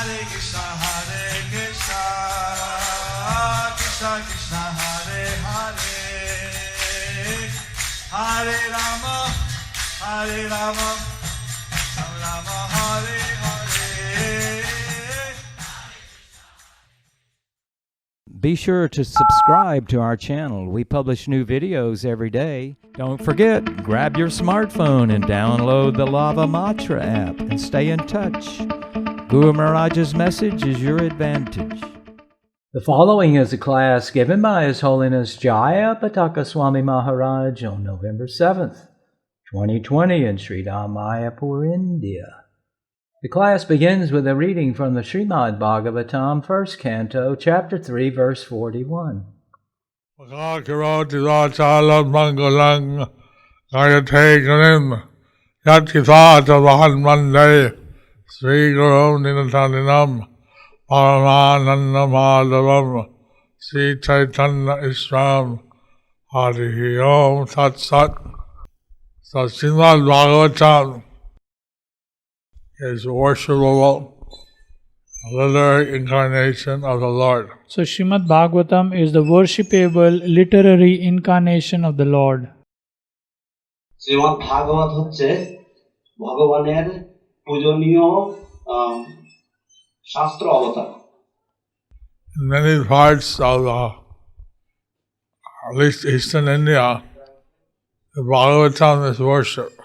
Krishna Krishna Hare Hare Hare Rama Rama Hare Hare. Be sure to subscribe to our channel. We publish new videos every day. Don't forget, grab your smartphone and download the Lava Matra app and stay in touch. Guru Maharaj's message is your advantage. The following is a class given by His Holiness Jayapataka Swami Maharaj on November 7th, 2020 in Mayapur, India. The class begins with a reading from the Srimad-Bhagavatam, 1st Canto, Chapter 3, Verse 41. Karoti Vachalam Mangalang Gayate Ganim Yatkithata Vahan Mande Sri Guru Ninataninam Paramananda Madhavam Sri Chaitanya Isram Harihi Om Tat Sat. So Srimad-Bhagavatam is worshipable literary incarnation of the Lord. So Srimad-Bhagavatam is the worshipable literary incarnation of the Lord. শ্রীমদ্-ভাগবত হচ্ছে ভগবানের পূজনীয় শাস্ত্র অবতার। In many parts of at least Eastern India, the Bhagavatam is worshipped.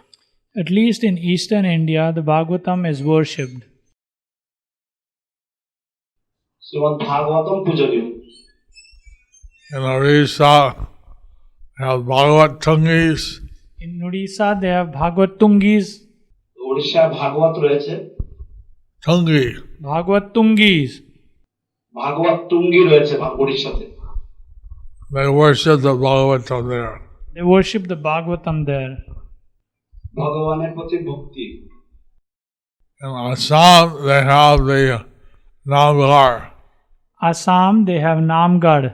At least in Eastern India, the Bhagavatam is worshipped. শ্রীমদ্-ভাগবতম পূজনীয়। In Orissa, they have Bhagavat Tungis. In Odisha, they have Bhagavad Tungis. উড়িষ্যায় ভাগবত রয়েছে, Tungi. Bhagavad Tungis. ভাগবত তুঙ্গি রয়েছে উড়িষ্যাতে। They worship the Bhagavatam there. They worship the Bhagavatam there. ভগবানের প্রতি ভক্তি। In Assam, they have the Namgar. Assam, they have Namgarh.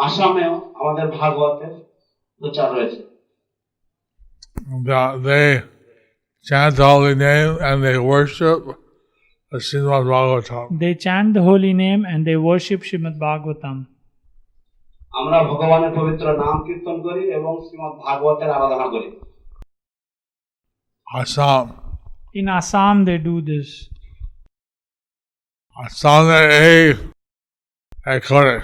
আসামেও আমাদের ভাগবতের প্রচার রয়েছে। They chant the holy name and they worship the Srimad-Bhagavatam. They chant the holy name and they worship Srimad-Bhagavatam. আমরা ভগবানের পবিত্র নাম কীর্তন করি এবং শ্রীমদ্-ভাগবতের আরাধনা করি। Assam. In Assam, they do this. Assam করে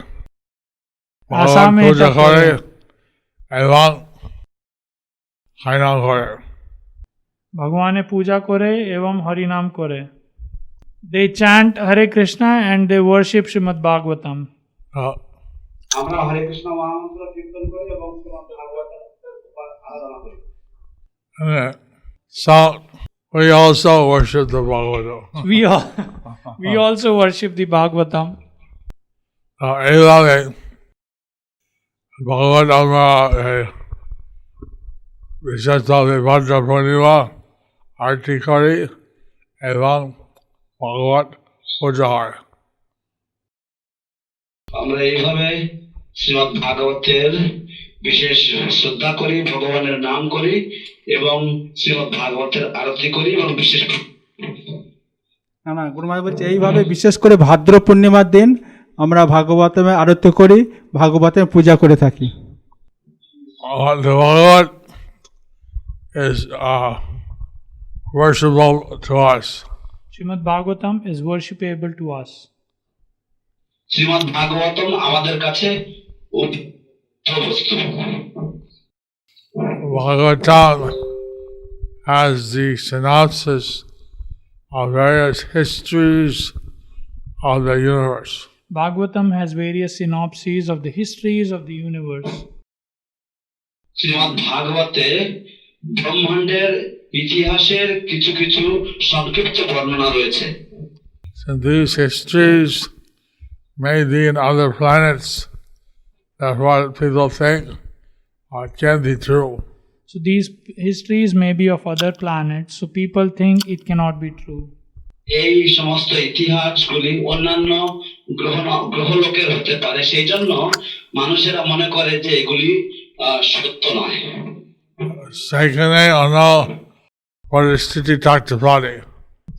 আসামে পূজা এটা করে করে। এবং হরিনাম করে। ভগবানের পূজা করে এবং হরিনাম করে। They chant Hare Krishna and they worship Srimad-Bhagavatam. আমরা হরে কৃষ্ণ মহামন্ত্র কীর্তন করি এবং শ্রীমদ্-ভাগবতের আরাধনা করি। So we also worship the Bhagavatam. We also worship the Bhagavatam. এইভাবে ভগবত আমরা বিশেষভাবে ভাদ্র পূর্ণিমা আরতি করি এবং ভগবত পূজা হয়। আমরা এইভাবে শ্রীমদ্-ভাগবতের বিশেষ শ্রদ্ধা করি, ভগবানের নাম করি এবং শ্রীমদ্-ভাগবতের আরতি করি এবং বিশেষ গুরুমাই বলছে এইভাবে বিশেষ করে ভাদ্র পূর্ণিমার দিন আমরা ভাগবতের আরতি করি, ভাগবতের পূজা করে থাকি। The Bhagavat is worshipable to us. Srimad-Bhagavatam is worshipable to us. শ্রীমদ্-ভাগবতম আমাদের কাছে বস্তু। Bhagavatam has the synopsis of various histories of the universe. Bhagavatam has various synopses of the histories of the universe. শ্রীমদ্-ভাগবতে ব্রহ্মাণ্ডের ইতিহাসের কিছু কিছু সংক্ষিপ্ত বর্ণনা রয়েছে। So these histories may be in other planets. That's what people think can be true. So these histories may be of other planets, so people think it cannot be true. এই সমস্ত ইতিহাসগুলি অন্যান্য গ্রহলোকের হতে পারে, সেই জন্য মানুষেরা মনে করে যে এগুলি সত্য নয়। সেখানে অন্য পরিস্থিতি থাকতে পারে।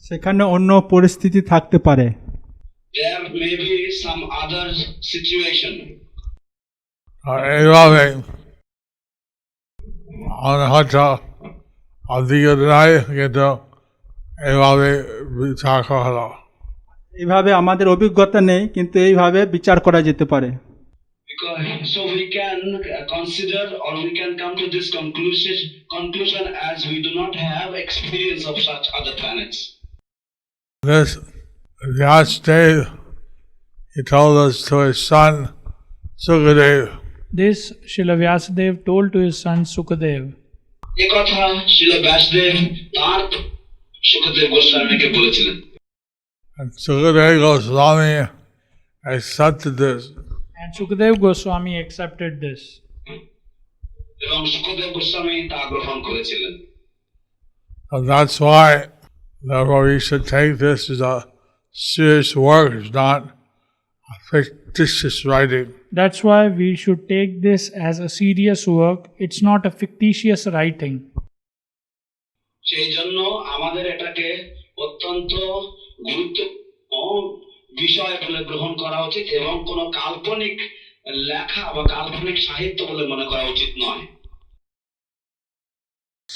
সেখানে অন্য পরিস্থিতি থাকতে পারে। There may be some other situation. এইভাবে আমাদের হয়তো অধিকার নাই, কিন্তু এইভাবে বিচার করা হলো। এইভাবে আমাদের অভিজ্ঞতা নেই, কিন্তু এইভাবে বিচার করা যেতে পারে। So we can consider or we can come to this conclusion as we do not have experience of such other planets. This Vyasdev, he told us to his son Sukadev. This Srila Vyasadev told to his son Sukadev. এই কথা Srila Vyasdev তার Sukadev Goswami-কে বলেছিলেন। And Sukadev Goswami accepted this. And Sukadev Goswami accepted this. এবং Sukadev Goswami তা গ্রহণ করেছিলেন। And that's why, therefore, we should take this as a serious work, it's not a fictitious writing. That's why we should take this as a serious work. It's not a fictitious writing. সেই জন্য আমাদের এটাকে অত্যন্ত গুরুত্বপূর্ণ বিষয় বলে গ্রহণ করা উচিত এবং কোনো কাল্পনিক লেখা বা কাল্পনিক সাহিত্য বলে মনে করা উচিত নয়।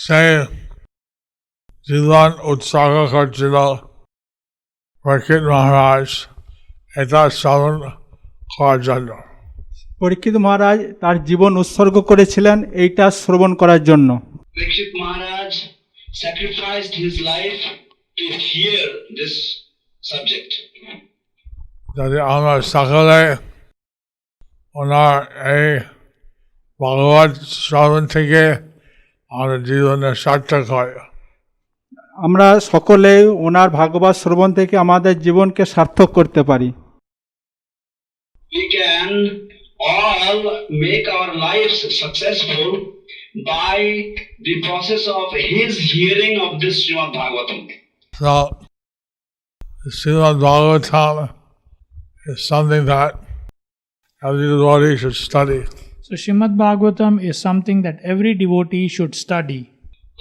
সে জীবন উৎসর্গ করছিল পরীক্ষিত মহারাজ এটা শ্রবণ করার জন্য। পরীক্ষিত মহারাজ তার জীবন উৎসর্গ করেছিলেন এইটা শ্রবণ করার জন্য। Parikshit Maharaj sacrificed his life to hear this subject. যদি আমরা সকলে ওনার এই ভগবত শ্রবণ থেকে আমাদের জীবনের সার্থক হয়। আমরা সকলে ওনার ভাগবত শ্রবণ থেকে আমাদের জীবনকে সার্থক করতে পারি। We can all make our lives successful by the process of his hearing of this Srimad-Bhagavatam. So, the Srimad-Bhagavatam is something that every devotee should study. So Srimad-Bhagavatam is something that every devotee should study.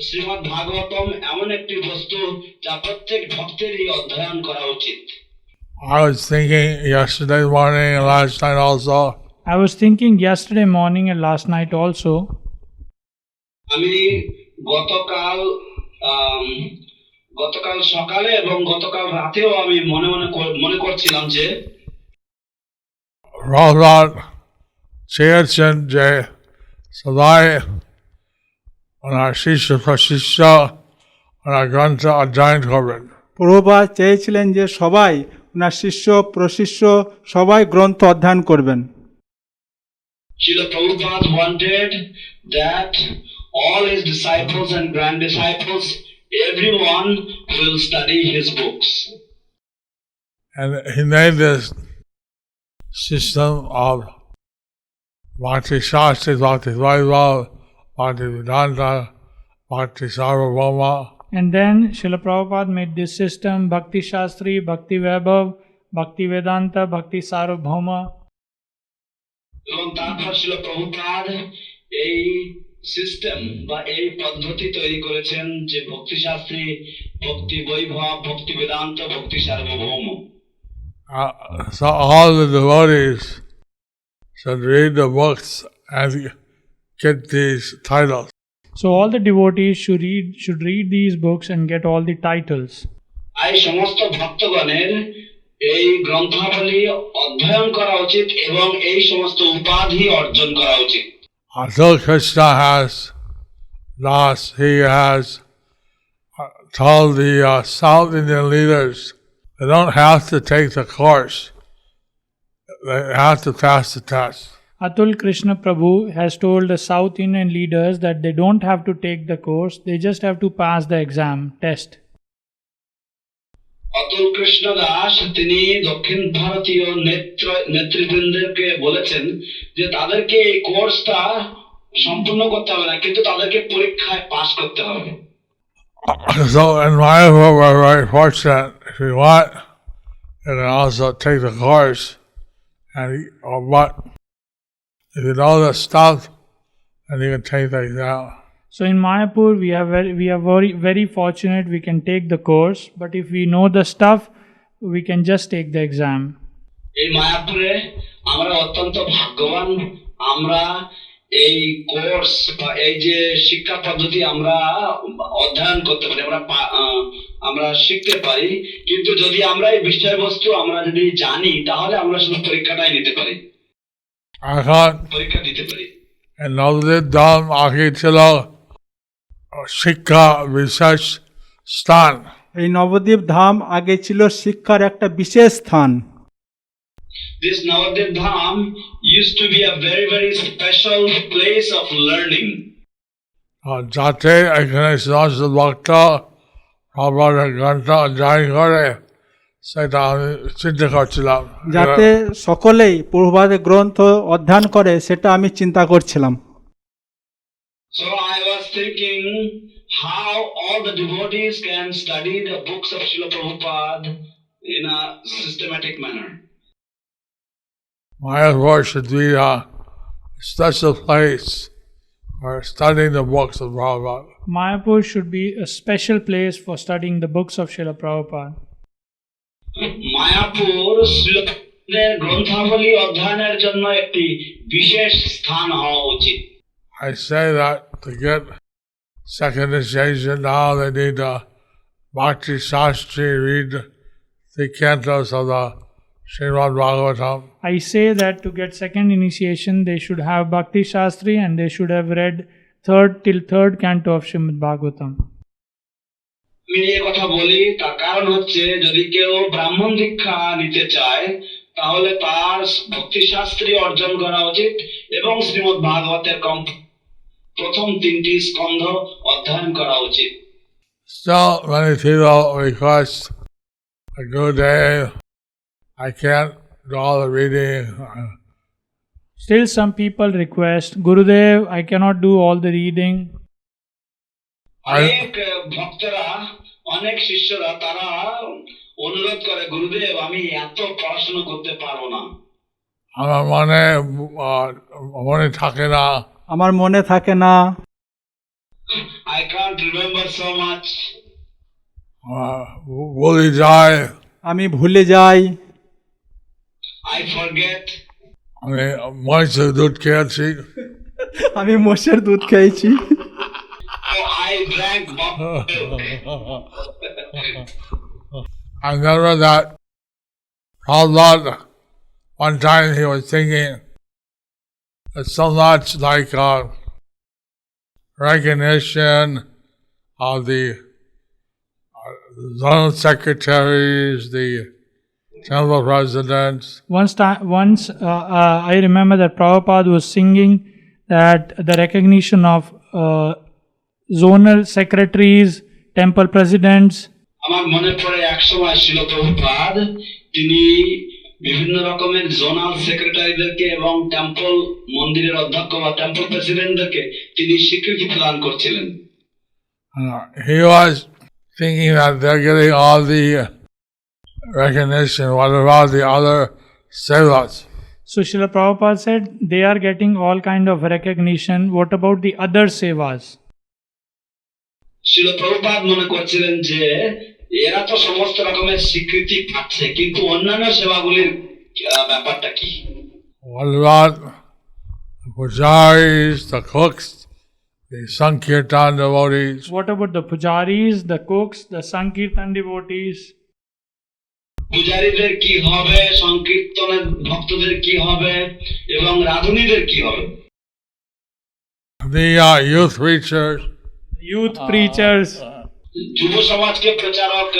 Srimad-Bhagavatam এমন একটি বস্তু যা প্রত্যেক ভক্তেরই অধ্যয়ন করা উচিত। I was thinking yesterday morning and last night also, I was thinking yesterday morning and last night also. আমি গতকাল সকালে এবং গতকাল রাতেও আমি মনে করছিলাম যে Prabhupada চেয়েছেন যে সবাই ওনার শিষ্য প্রশিষ্য ওনার গ্রন্থ অধ্যয়ন করবেন। প্রভুপাদ চেয়েছিলেন যে সবাই ওনার শিষ্য প্রশিষ্য সবাই গ্রন্থ অধ্যয়ন করবেন। Srila Prabhupada wanted that all his disciples and grand disciples, everyone will study his books. And he made this system of Bhakti Shastri, Bhakti Vaibhav, Bhakti Vedanta, Bhakti Sarvabhauma. And then Srila Prabhupada made this system: Bhakti Shastri, Bhakti Vaibhav, Bhakti Vedanta, Bhakti Sarvabhauma. এবং তারপর ছিল প্রভুপাদ এই system বা এই পদ্ধতি তৈরি করেছেন যে ভক্তি শাস্ত্রী, ভক্তি বৈভব, ভক্তি বেদান্ত, ভক্তি সার্বভৌম। So all the devotees should read the books and get these titles. So all the devotees should read these books and get all the titles. এই সমস্ত ভক্তগণের এই গ্রন্থাবলী অধ্যয়ন করা উচিত এবং এই সমস্ত উপাধি অর্জন করা উচিত। Until Krishna has thus, he has told the South Indian leaders they don't have to take the course, they have to pass the test. Atul Krishna Prabhu has told the South Indian leaders that they don't have to take the course, they just have to pass the exam test. Atul Krishna Das তিনি দক্ষিণ ভারতীয় নেতৃবৃন্দকে বলেছেন যে তাদেরকে এই কোর্সটা সম্পূর্ণ করতে হবে না, কিন্তু তাদেরকে পরীক্ষায় পাস করতে হবে। So in Mayapur we're very fortunate. If you want, you can also take the course, and but if you know the stuff, then you can take the exam. So in Mayapur, we are very fortunate. We can take the course, but if we know the stuff, we can just take the exam. এই মায়াপুরে আমরা অত্যন্ত ভাগ্যবান। আমরা এই course বা এই যে শিক্ষা পদ্ধতি আমরা অধ্যয়ন করতে পারি, আমরা শিখতে পারি। কিন্তু যদি আমরা এই বিষয়বস্তু আমরা যদি জানি, তাহলে আমরা শুধু পরীক্ষাটাই নিতে পারি, এখন পরীক্ষা দিতে পারি। নবদ্বীপ ধাম আগে ছিল শিক্ষা বিশেষ স্থান। এই নবদ্বীপ ধাম আগে ছিল শিক্ষার একটা বিশেষ স্থান। This Navadvip Dham used to be a very, very special place of learning. যাতে এখানে সমস্ত ভক্ত প্রভুপাদের গ্রন্থ অধ্যয়ন করে, সেটা আমি চিন্তা করছিলাম। যাতে সকলেই প্রভুপাদের গ্রন্থ অধ্যয়ন করে, সেটা আমি চিন্তা করছিলাম। So I was thinking how all the devotees can study the books of Srila Prabhupada in a systematic manner. Mayapur should be a special place for studying the books of Prabhupada. Mayapur should be a special place for studying the books of Srila Prabhupada. Mayapur শ্রীলদের গ্রন্থাবলী অধ্যয়নের জন্য একটি বিশেষ স্থান হওয়া উচিত। I say that to get second initiation now they need to Bhakti Shastri read the cantos of the Srimad-Bhagavatam. I say that to get second initiation, they should have Bhakti Shastri and they should have read third canto of Srimad-Bhagavatam. আমি এই কথা বলি, তার কারণ হচ্ছে যদি কেউ ব্রাহ্মণ দীক্ষা নিতে চায়, তাহলে তার ভক্তি শাস্ত্রী অর্জন করা উচিত এবং শ্রীমদ্ ভাগবতের প্রথম 3টি স্কন্ধ অধ্যয়ন করা উচিত। Still many people request a good day. I can't do all the reading. Still some people request, Gurudev, I cannot do all the reading. অনেক ভক্তরা, অনেক শিষ্যরা তারা অনুরোধ করে, গুরুদেব আমি এত পড়াশোনা করতে পারবো না, আমার মনে থাকে না, আমার মনে থাকে না, I can't remember so much, ভুলে যায়, আমি ভুলে যাই, I forget, আমি মহিষের দুধ খেয়েছি, আমি মোষের দুধ খেয়েছি, oh, I drank milk. I remember that Prabhupada, one time he was thinking, it's so much like recognition of the zonal secretaries, the temple presidents. Once I remember that Prabhupada was singing that the recognition of zonal secretaries, temple presidents. আমার মনে পড়ে একসময় শিল প্রভুপাদ তিনি বিভিন্ন রকমের zonal সেক্রেটারিদেরকে এবং temple মন্দিরের অধ্যক্ষ বা টেম্পল প্রেসিডেন্টদেরকে তিনি স্বীকৃতি প্রদান করছিলেন। He was thinking that they're getting all the recognition. What about the other sevas? So Srila Prabhupada said they are getting all kind of recognition. What about the other sevas? শিল প্রভুপাদ মনে করছিলেন যে এরা তো সমস্ত রকমের স্বীকৃতি পাচ্ছে, কিন্তু অন্যান্য সেবাগুলির ব্যাপারটা কি? What about the pujaris, the cooks, the Sankirtan devotees? What about the pujaris, the cooks, the Sankirtan devotees? পূজারীদের কি হবে, সংকীর্তনের ভক্তদের কি হবে এবং রাধুনীদের কি হবে? The youth preachers, Youth preachers, যুব সমাজকে প্রচারক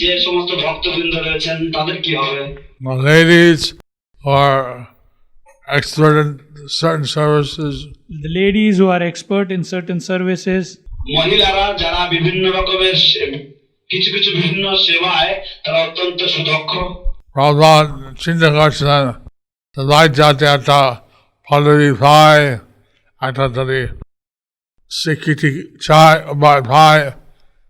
যে সমস্ত ভক্তবৃন্দ রয়েছেন তাদের কি হবে? the ladies who are expert in certain services, the ladies who are expert in certain services, মহিলারা যারা বিভিন্ন রকমের কিছু কিছু বিভিন্ন সেবায় তারা অত্যন্ত সুদক্ষ। Prabhupada চিন্তা করছিলেন সবাই যাতে একটা পদবি পায়, একটা যদি স্বীকৃতি চায় বা পায়।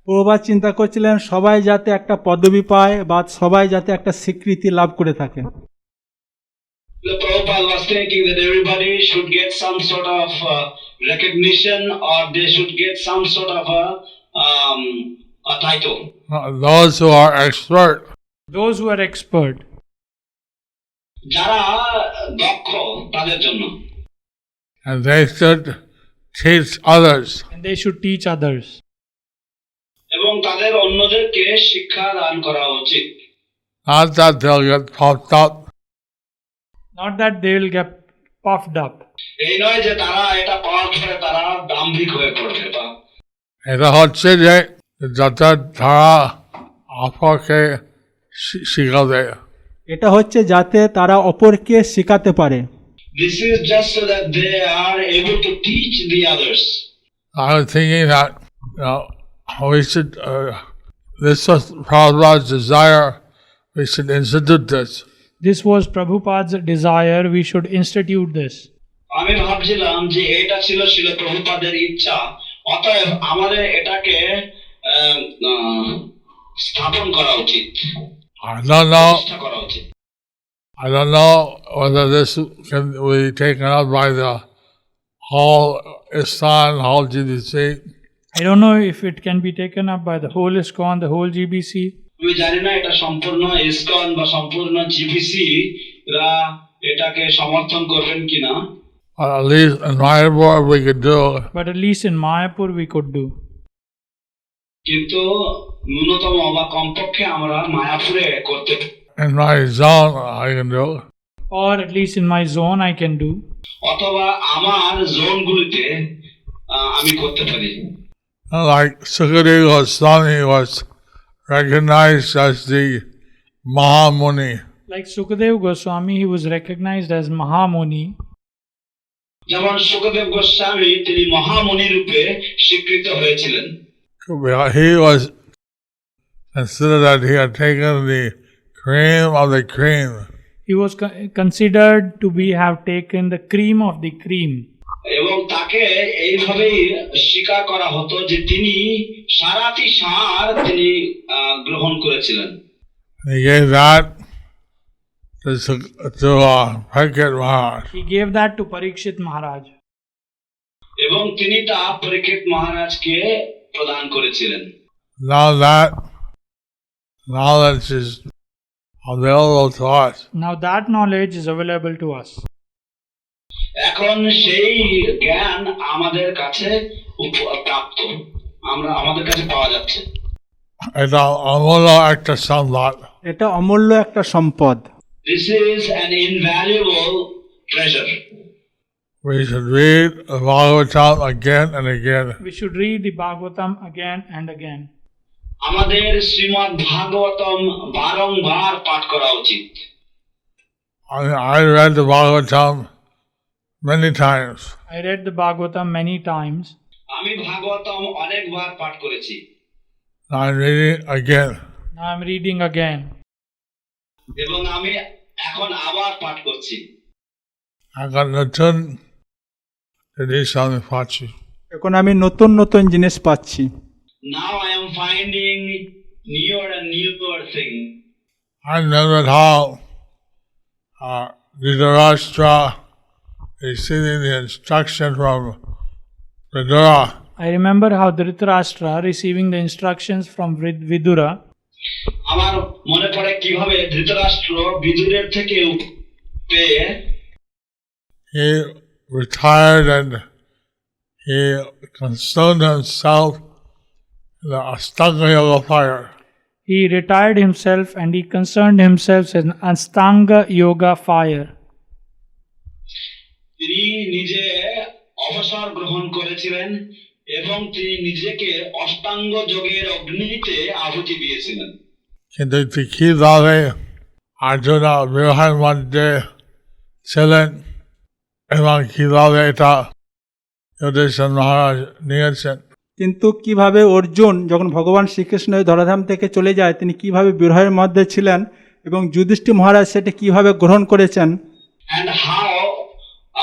প্রভুপাদ চিন্তা করছিলেন সবাই যাতে একটা পদবি পায় বা সবাই যাতে একটা স্বীকৃতি লাভ করে থাকে। Prabhupada was thinking that everybody should get some sort of recognition or they should get some sort of a title. Those who are expert, Those who are expert, যারা দক্ষ তাদের জন্য, and they should teach others. and they should teach others. এবং তাদের অন্যদেরকে শিক্ষা দান করা উচিত। Not that they'll get puffed up, Not that they will get puffed up. এই নয় যে তারা এটা পাওয়ার পরে তারা দাম্ভিক হয়ে পড়বে। এটা হচ্ছে যে যাতে তারা অপরকে শিখাবে। এটা হচ্ছে যাতে তারা অপরকে শেখাতে পারে। This is just so that they are able to teach the others. I was thinking that we should. This was Prabhupada's desire. We should institute this. This was Prabhupada's desire, we should institute this. আমি ভাবছিলাম যে এটা ছিল প্রভুপাদের ইচ্ছা, অতএব আমাদের এটাকে স্থাপন করা উচিত, I don't know. প্রতিষ্ঠা করা উচিত। I don't know whether this can be taken up by the whole ISKCON, whole GBC. I don't know if it can be taken up by the whole ISKCON, the whole GBC. আমি জানি না এটা সম্পূর্ণ ISKCON বা সম্পূর্ণ GBC রা এটাকে সমর্থন করবেন কিনা। But at least in Mayapur we could do. But at least in Mayapur we could do. কিন্তু ন্যূনতম বা কমপক্ষে আমরা মায়াপুরে করতে, In my zone I can do. Or at least in my zone I can do. অথবা আমার জোনগুলিতে আমি করতে পারি। Like Sukadeva Swami was recognized as the Mahamuni. Like Sukadev Goswami, he was recognized as Mahamuni. যেমন সুখদেব গোস্বামী তিনি মহামুনি রূপে স্বীকৃত হয়েছিলেন। He was considered that he had taken the cream of the cream. He was considered to have taken the cream of the cream. এবং তাকে এইভাবেই স্বীকার করা হতো যে তিনি সারাটি সার তিনি গ্রহণ করেছিলেন। He gave that to Parikshit Maharaj. He gave that to Parikshit Maharaj. এবং তিনি তা পরীক্ষিত মহারাজকে প্রদান করেছিলেন। Now that knowledge is available to us. Now that knowledge is available to us. এখন সেই জ্ঞান আমাদের কাছে প্রাপ্ত, আমাদের কাছে পাওয়া যাচ্ছে। এটা অমূল্য একটা সম্পদ। এটা অমূল্য একটা সম্পদ। This is an invaluable treasure. We should read the Bhagavatam again and again. We should read the Bhagavatam again and again. আমাদের শ্রীমদ্ ভাগবতম বারংবার পাঠ করা উচিত। I read the Bhagavatam many times. I read the Bhagavatam many times. আমি ভাগবতম অনেকবার পাঠ করেছি। I'm reading again. Now I'm reading again. এবং আমি এখন আবার পাঠ করছি। এখন নতুন জিনিস আমি পাচ্ছি। এখন আমি নতুন নতুন জিনিস পাচ্ছি। Now I am finding newer and newer things. I remember how Dhritarashtra receiving the instruction from Vidura. I remember how Dhritarashtra receiving the instructions from Vidura. আমার মনে পড়ে কিভাবে ধৃতরাষ্ট্র বিদুরের থেকে পেয়ে he retired and he consumed himself in the Astanga Yoga fire. He retired himself and he concerned himself in Astanga Yoga fire. তিনি নিজে অবসর গ্রহণ করেছিলেন এবং তিনি নিজেকে অষ্টাঙ্গ যোগের অগ্নিতে আহুতি দিয়েছিলেন। কিন্তু কিভাবে অর্জুনা বিবাহের মধ্যে ছিলেন এবং কিভাবে এটা যুধিষ্ঠির মহারাজ নিয়েছেন। কিন্তু কিভাবে অর্জুন যখন ভগবান শ্রীকৃষ্ণ ধরাধাম থেকে চলে যায় তিনি কিভাবে বিরহের মধ্যে ছিলেন এবং যুধিষ্ঠির মহারাজ সেটা কিভাবে গ্রহণ করেছেন। And how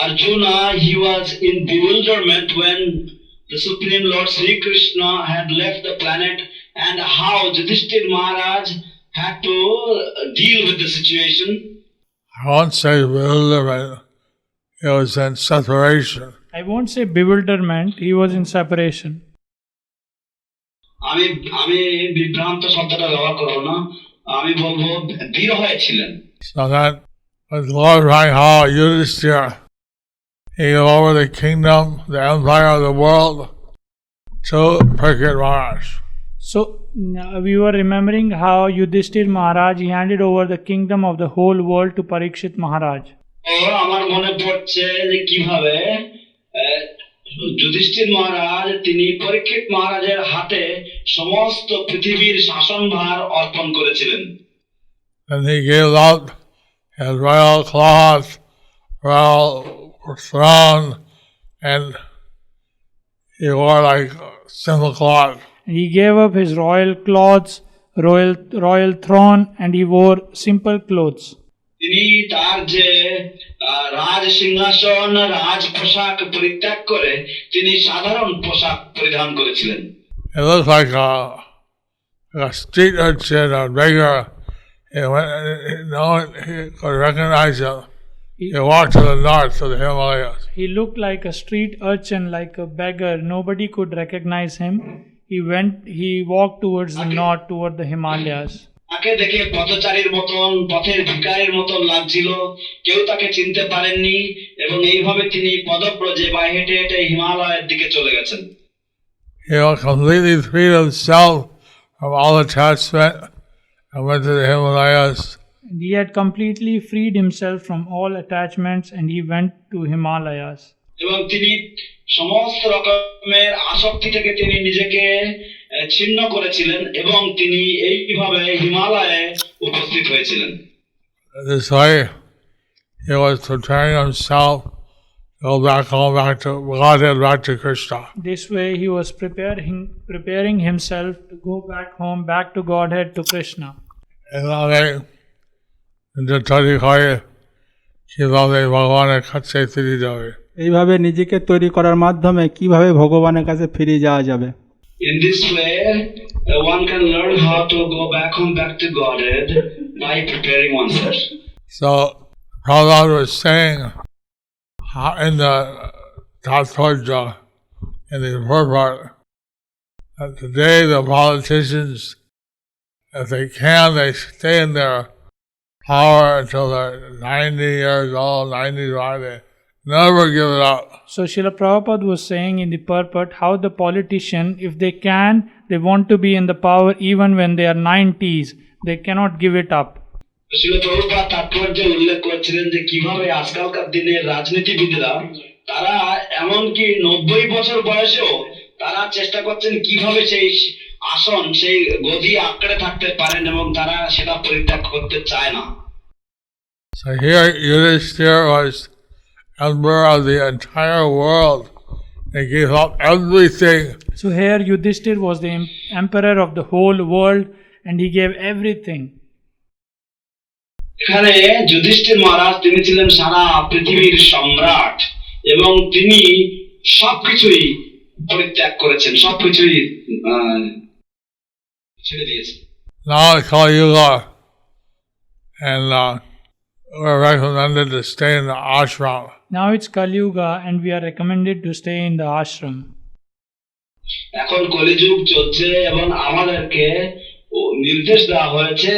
Arjuna, he was in bewilderment when the Supreme Lord Sri Krishna had left the planet, and how Yudhishthir Maharaj had to deal with the situation. I won't say bewilderment, it was in separation. I won't say bewilderment, he was in separation. আমি আমি বিভ্রান্ত শব্দটা ব্যবহার করবো না, আমি বলবো বিরহে ছিলেন। So that was glorifying how Yudhishthira, he gave over the kingdom, the empire of the world to Parikshit Maharaj. So we were remembering how Yudhishthir Maharaj, he handed over the kingdom of the whole world to Parikshit Maharaj. আমার মনে পড়ছে যে কিভাবে যুধিষ্ঠির মহারাজ তিনি পরীক্ষিত মহারাজের হাতে সমস্ত পৃথিবীর শাসনভার অর্পণ করেছিলেন। And he gave up his royal cloth, royal throne, and he wore like simple cloth. He gave up his royal clothes, royal throne, and he wore simple clothes. তিনি তার যে রাজ সিংহাসন রাজ পোশাক পরিত্যাগ করে তিনি সাধারণ পোশাক পরিধান করেছিলেন। It looked like a street urchin, a beggar. No one could recognize him. He walked to the north to the Himalayas. He looked like a street urchin, like a beggar. Nobody could recognize him. He walked towards the north, toward the Himalayas. তাকে দেখে পথচারীর মতন, পথের ভিখারির মতন লাগছিল, কেউ তাকে চিনতে পারেননি, এবং এইভাবে তিনি পদব্রজে বা হেঁটে হেঁটে হিমালয়ের দিকে চলে গেছেন। He completely freed himself from all attachment and went to the Himalayas. And he had completely freed himself from all attachments and he went to Himalayas. এবং তিনি সমস্ত রকমের আসক্তি থেকে তিনি নিজেকে ছিন্ন করেছিলেন এবং তিনি এইভাবে হিমালয়ে উপস্থিত হয়েছিলেন। This way, he was preparing himself to go back home, back to Godhead, back to Krishna. This way he was preparing himself to go back home, back to Godhead, to Krishna. এইভাবে নিজের তৈরি করে কিভাবে ভগবানের কাছে ফিরে যাবে। এইভাবে নিজেকে তৈরি করার মাধ্যমে কিভাবে ভগবানের কাছে ফিরে যাওয়া যাবে। In this way, one can learn how to go back home, back to Godhead by preparing oneself. So, Prabhupada was saying in the Tatvarja, in the purport, that today the politicians, if they can, they stay in their power until they're 90 years old, 95, they never give it up. So Srila Prabhupada was saying in the purport how the politician, if they can, they want to be in the power even when they are 90s. They cannot give it up. শিল প্রভুপাদ তাৎপর্যে উল্লেখ করেছিলেন যে কিভাবে আজকালকার দিনের রাজনীতিবিদরা তারা এমনকি 90 বছর বয়সেও তারা চেষ্টা করছেন কিভাবে সেই আসন সেই গদি আঁকড়ে থাকতে পারেন এবং তারা সেটা পরিত্যাগ করতে চায় না। So here Yudhishthira was emperor of the entire world. He gave up everything. So here Yudhishthir was the emperor of the whole world and he gave everything. এখানে যুধিষ্ঠির মহারাজ তিনি ছিলেন সারা পৃথিবীর সম্রাট এবং তিনি সবকিছুই পরিত্যাগ করেছেন, সবকিছুই ছেড়ে দিয়েছেন। Now it's called Yuga, and we're recommended to stay in the ashram. Now it's Kali Yuga and we are recommended to stay in the ashram. এখন কলিযুগ চলছে এবং আমাদেরকে নির্দেশ দেওয়া হয়েছে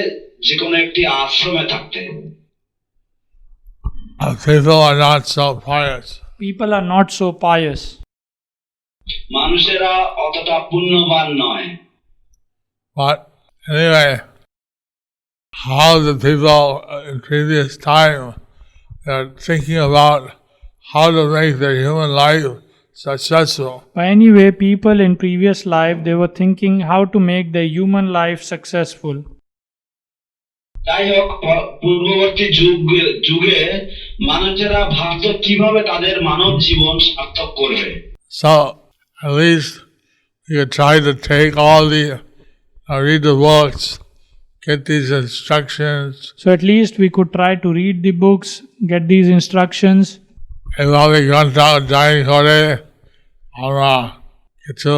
যে কোনো একটি আশ্রমে থাকতে। People are not so pious. People are not so pious. মানুষেরা অতটা পুণ্যবান নয়। But anyway, how the people in previous time are thinking about how to make their human life successful. By any way, people in previous life, they were thinking how to make their human life successful. যাই হোক পূর্ববর্তী যুগে মানুষেরা ভাবত কিভাবে তাদের মানব জীবন সার্থক করবে। So at least we could try to take all the read the books, get these instructions. So at least we could try to read the books, get these instructions. এভাবে ঘন্টা যাই করে আমরা কিছু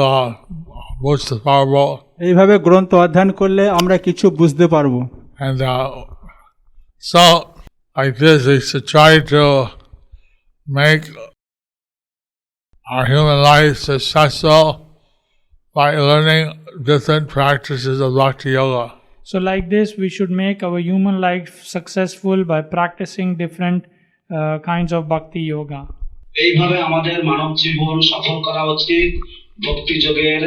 বুঝতে পারবো। এইভাবে গ্রন্থ অধ্যয়ন করলে আমরা কিছু বুঝতে পারবো। And so like this we should try to make our human life successful by learning different practices of Bhakti Yoga. So, like this, we should make our human life successful by practicing different kinds of bhakti yoga. এইভাবে আমাদের মানব জীবন সফল করা উচিত ভক্তি যোগের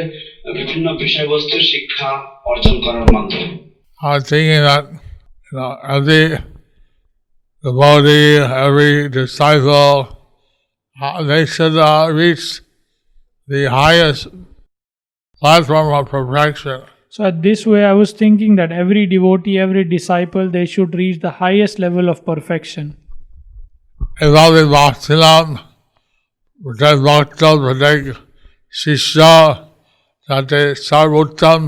বিভিন্ন বিষয়বস্তুর শিক্ষা অর্জন করার মাধ্যমে। I was thinking that every devotee, every disciple, they should reach the highest platform of perfection. So, at this way, I was thinking that every devotee, every disciple, they should reach the highest level of perfection. Evaluate Bhaktilam, Protect Bhaktal, Protect Shishya, Tate Sarvottam,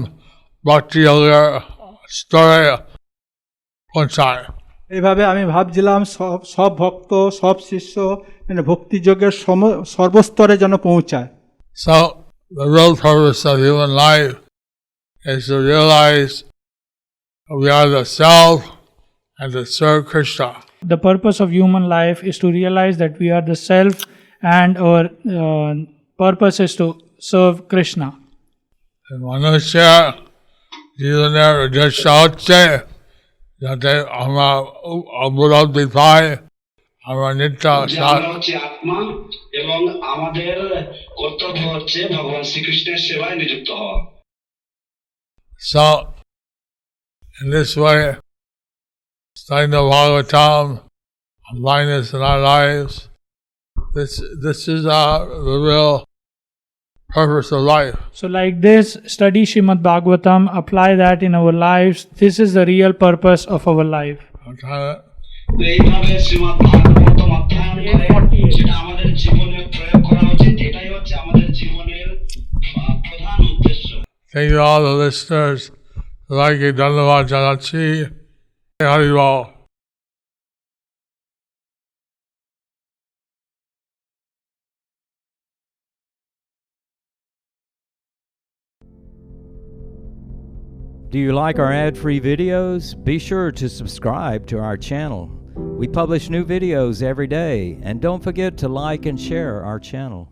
Bhakti Yoga story Punchai. এইভাবে আমি ভাবছিলাম সব ভক্ত সব শিষ্য মানে ভক্তিযোগের সর্বস্তরে যেন পৌঁছায়। So, the real purpose of human life is to realize we are the self and to serve Krishna. The purpose of human life is to realize that we are the self and our purpose is to serve Krishna. Manusya জীবনের উদ্দেশ্য হচ্ছে যাতে আমরা উপলব্ধি পাই আমরা নিত্য আমরা হচ্ছে আত্মা এবং আমাদের কর্তব্য হচ্ছে ভগবান শ্রীকৃষ্ণের সেবায় নিযুক্ত হওয়া। So, in this way, studying the Bhagavatam, applying this in our lives, this is the real purpose of life. So, like this, study Srimad-Bhagavatam, apply that in our lives. This is the real purpose of our life. এইভাবে শ্রীমদ্ ভাগবতম অধ্যয়ন করে সেটা আমাদের জীবনে প্রয়োগ করা উচিত। এটাই হচ্ছে আমাদের জীবনের প্রধান উদ্দেশ্য। Thank you all the listeners. সবাইকে ধন্যবাদ জানাচ্ছি। হরি বল। Do you like our ad-free videos? Be sure to subscribe to our channel. We publish new videos every day, and don't forget to like and share our channel.